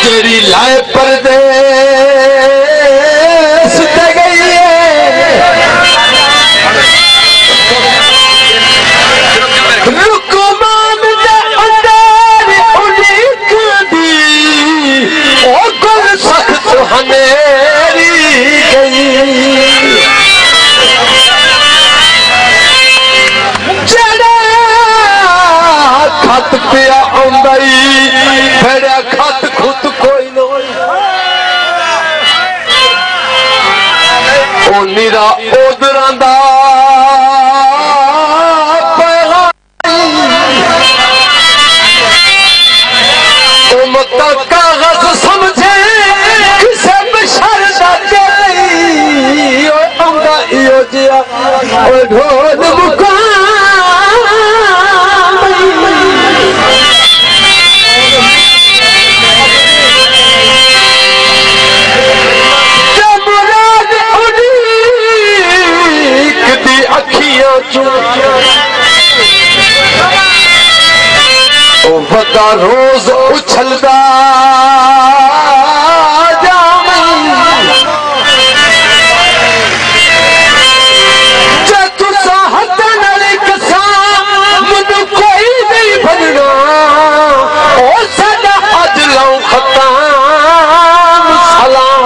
तेरी लाए परदेस ते गई रुकमान दे अंदर उलीक दी ओ गुल सख्त हनेरी गई जड़ा खत पिया आंदई फिर खत खुद कोई न ओ निरा ओदरां दा कागज समझे किसे बशर दा चली ओ आंदा इयो जिया ओ ढोल मुका अखियां ओ वदा रोज उछलदा जे तुसा हथ नाल कसा मैनू कोई नहीं बनना ओ साडा अज लौ खत्म सलाम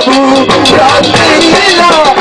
प्रभु रात्रि